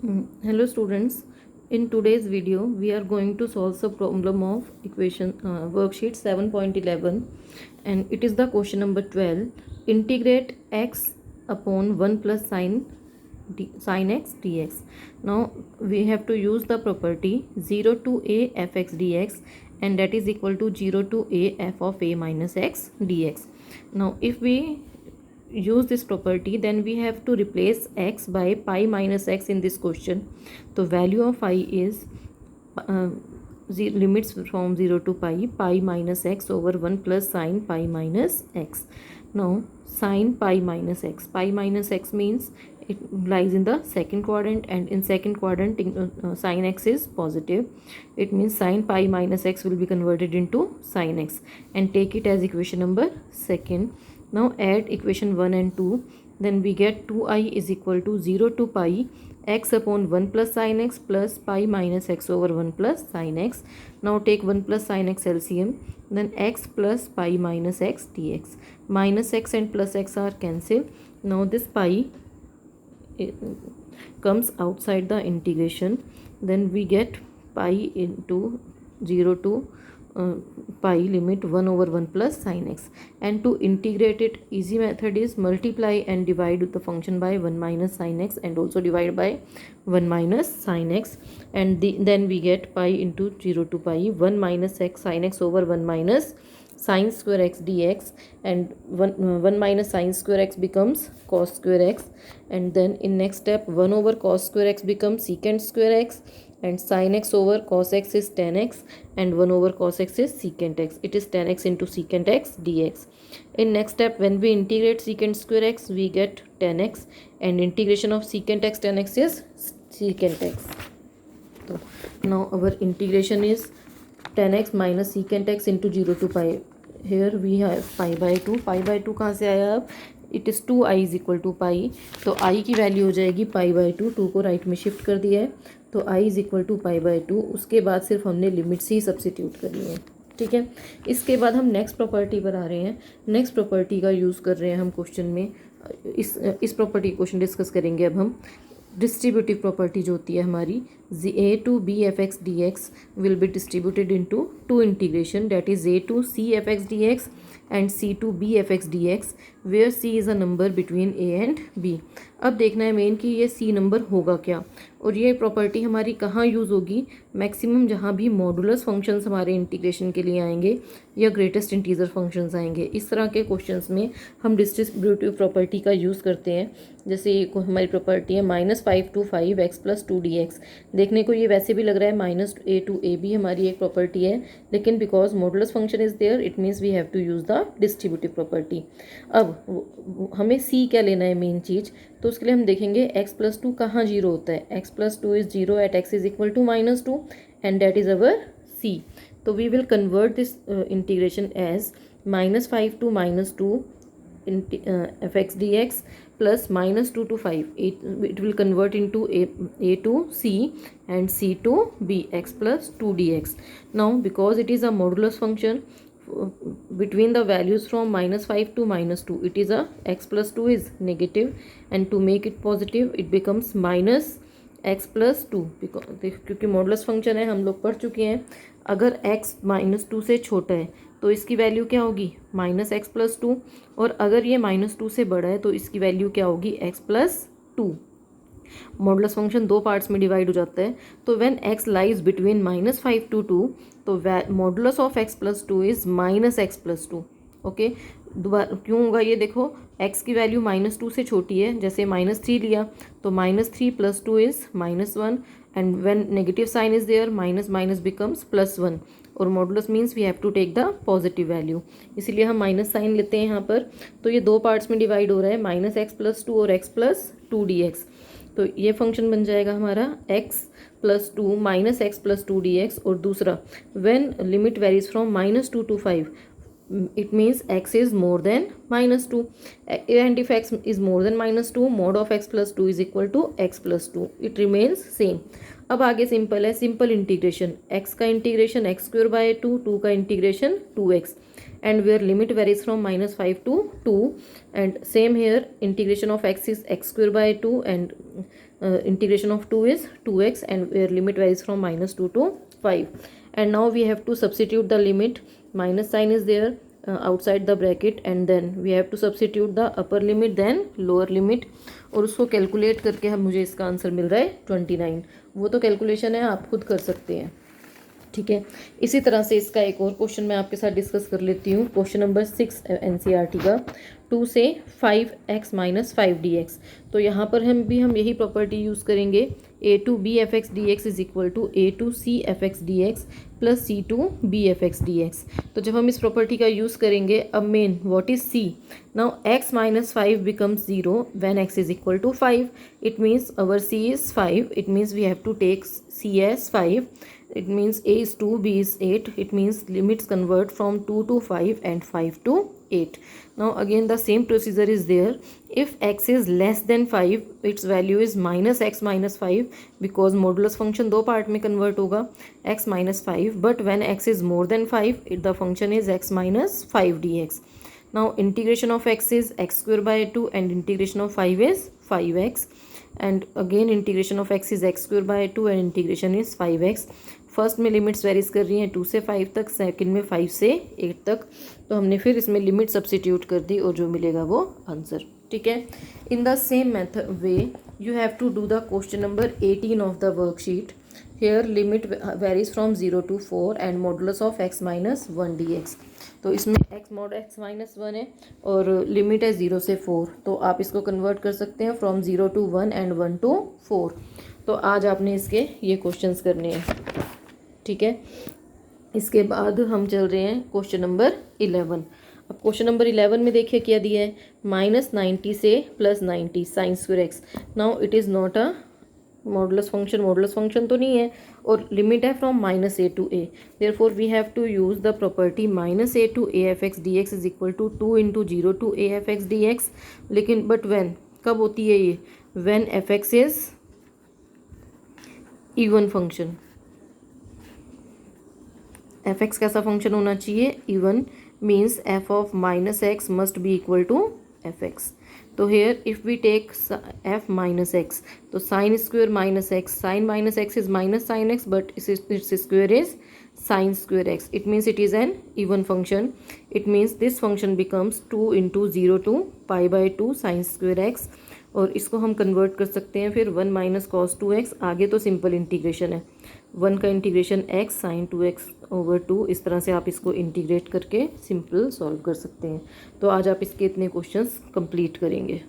Hello students, in today's video we are going to solve the problem of equation worksheet 7.11 and it is the question number 12. Integrate x upon 1 plus sin x dx. Now we have to use the property 0 to a fx dx and that is equal to 0 to a f of a minus x dx. Now if we use this property, then we have to replace x by pi minus x in this question. The value of phi is limits from 0 to pi minus x over 1 plus sin pi minus x. Now sin pi minus x means it lies in the second quadrant, and in second quadrant sin x is positive. It means sin pi minus x will be converted into sin x, and take it as equation number second. Now add equation 1 and 2, then we get 2i is equal to 0 to pi x upon 1 plus sin x plus pi minus x over 1 plus sin x. Now take 1 plus sin x LCM, then x plus pi minus x dx. Minus x and plus x are cancelled. Now this pi comes outside the integration, then we get pi into 0 to pi limit 1 over 1 plus sin x, and to integrate it, easy method is multiply and divide the function by 1 minus sin x and also divide by 1 minus sin x, and then we get pi into 0 to pi 1 minus x sin x over 1 minus sin square x dx, and 1 minus sin square x becomes cos square x, and then in next step 1 over cos square x becomes secant square x, and sin x over cos x is tan x, and 1 over cos x is secant x. It is tan x into secant x dx. In next step, when we integrate secant square x, we get tan x, and integration of secant x tan x is secant x. So now our integration is tan x minus secant x into 0 to pi. Here we have pi by 2. pi by 2 कहाँ से आया अब? It is 2i is equal to pi, तो i की value हो जाएगी पाई by 2. 2 को right में शिफ्ट कर दिया है, तो i is equal to pi by 2. उसके बाद सिर्फ हमने लिमिट्स ही सब्सिट्यूट करनी है. ठीक है, इसके बाद हम नेक्स्ट प्रॉपर्टी पर आ रहे हैं. नेक्स्ट प्रॉपर्टी का यूज़ कर रहे हैं हम क्वेश्चन में. इस प्रॉपर्टी क्वेश्चन डिस्कस करेंगे अब हम. डिस्ट्रीब्यूटिव प्रॉपर्टी जो होती है हमारी, a to b fx dx will be distributed into two integration, that is a to c fx dx and c to b fx dx, where c is a number between a and b. अब देखना है main कि ये c number होगा क्या, और ये property हमारी कहाँ यूज़ होगी. मैक्सिमम जहाँ भी मॉडुलस फंक्शंस हमारे इंटीग्रेशन के लिए आएंगे या ग्रेटेस्ट इंटीजर फंक्शंस आएंगे, इस तरह के क्वेश्चंस में हम डिस्ट्रीब्यूटिव प्रॉपर्टी का यूज़ करते हैं. जैसे हमारी प्रॉपर्टी है -5 to 5x प्लस 2 dx. देखने को ये वैसे भी लग रहा है -a to a भी हमारी एक प्रॉपर्टी है, लेकिन because modulus function is there, it means we have to use the distributive property. अब हमें c क्या लेना है मेन चीज़, तो उसके लिए हम देखेंगे x प्लस 2 कहाँ जीरो होता है. x plus 2 is zero at x is equal to -2 and that is our c. तो we will convert this integration as -5 to -2 fx dx plus -2 to 5. It will convert into a to c and c to b, x plus 2 dx. Now because it is a modulus function, between the values from -5 to -2, it is a x plus 2 is negative, and to make it positive it becomes minus x plus 2. क्योंकि modulus function है, हम लोग पढ़ चुके हैं, अगर x -2 से छोटा है तो इसकी वैल्यू क्या होगी -x प्लस 2, और अगर ये -2 से बड़ा है तो इसकी वैल्यू क्या होगी x प्लस 2. मॉडुलस फंक्शन दो पार्ट्स में डिवाइड हो जाता है, तो when x lies between -5 to 2, तो modulus of x plus 2 is -x plus 2. Okay, दोबारा क्यों होगा ये देखो, x की वैल्यू -2 से छोटी है, जैसे -3 लिया तो -3 plus 2 is -1, and when negative sign is there minus minus becomes +1, और modulus means we have to take the positive value, इसीलिए हम माइनस साइन लेते हैं यहाँ पर. तो ये दो पार्ट्स में डिवाइड हो रहा है, -x प्लस 2 और x प्लस 2 dx. तो ये फंक्शन बन जाएगा हमारा x plus 2 -x plus 2 dx, और दूसरा when limit varies from -2 to 5, it means x is more than -2, and if x is more than -2, mod of x plus 2 is equal to x plus 2. it remains same. अब आगे simple है, simple integration, x का integration x² bye 2, 2 का integration 2x, and where limit varies from -5 to 2, and same here integration of x is x² by 2 and integration of 2 is 2x, and where limit varies from -2 to 5. And now we have to substitute the limit. Minus sign is there outside the bracket, and then we have to substitute the upper limit then lower limit, और उसको calculate करके हम मुझे इसका answer मिल रहा है 29. वो तो कैलकुलेशन है, आप खुद कर सकते हैं, ठीक है. इसी तरह से इसका एक और क्वेश्चन मैं आपके साथ डिस्कस कर लेती हूँ. क्वेश्चन नंबर 6 NCERT का, 2 से 5x - 5dx. तो यहाँ पर हम यही प्रॉपर्टी यूज़ करेंगे. a to b fx dx is equal to a to c fx dx plus c to b fx dx. तो जब हम इस प्रॉपर्टी का यूज़ करेंगे, अब main what is c. Now x - 5 becomes 0 when x is equal to 5. It means our c is 5. It means we have to take c as 5. It means a is 2, b is 8. It means limits convert from 2 to 5 and 5 to 8. Now again the same procedure is there. If x is less than 5, its value is -x - 5, because modulus function दो part में convert होगा, x - 5. But when x is more than 5, the function is x - 5 dx. Now integration of x is x²/2 and integration of 5 is 5x. And again integration of x is x²/2 and integration is 5x. First में limits varies कर रही हैं 2 से 5 तक, second में 5 से 8 तक. तो हमने फिर इसमें लिमिट सब्सिट्यूट कर दी और जो मिलेगा वो आंसर, ठीक है. In the same method way you have to do the question number 18 of the worksheet. Here limit varies from 0 to 4 and modulus of x - 1 dx. तो इसमें x mod x - 1 है और लिमिट है 0 से 4. तो आप इसको कन्वर्ट कर सकते हैं फ्रॉम 0 to 1 एंड 1 to 4. तो आज आपने इसके ये क्वेश्चंस करने हैं, ठीक है. इसके बाद हम चल रहे हैं क्वेश्चन नंबर 11. अब क्वेश्चन नंबर 11 में देखिए क्या दिया है, -90 से +90 sin² x. Now it is not a modulus function तो नहीं है, और लिमिट है from -a to a. Therefore we have to use the property -a to a f(x) dx is equal to 2 × 0 to a f(x) dx. लेकिन but when कब होती है ये, when f(x) is even function. f(x) कैसा function होना चाहिए, even. Means f of -x must be equal to f(x). तो here if we take f - x, तो sin² - x, sin -x is -sin x, but its square is sin² x. It means it is an even function. It means this function becomes 2 × 0 to π/2 sin² x. और इसको हम convert कर सकते हैं फिर 1 - cos 2x. आगे तो simple integration है, 1 का इंटीग्रेशन x sin 2x/2. इस तरह से आप इसको इंटीग्रेट करके सिंपल सॉल्व कर सकते हैं. तो आज आप इसके इतने क्वेश्चंस कंप्लीट करेंगे.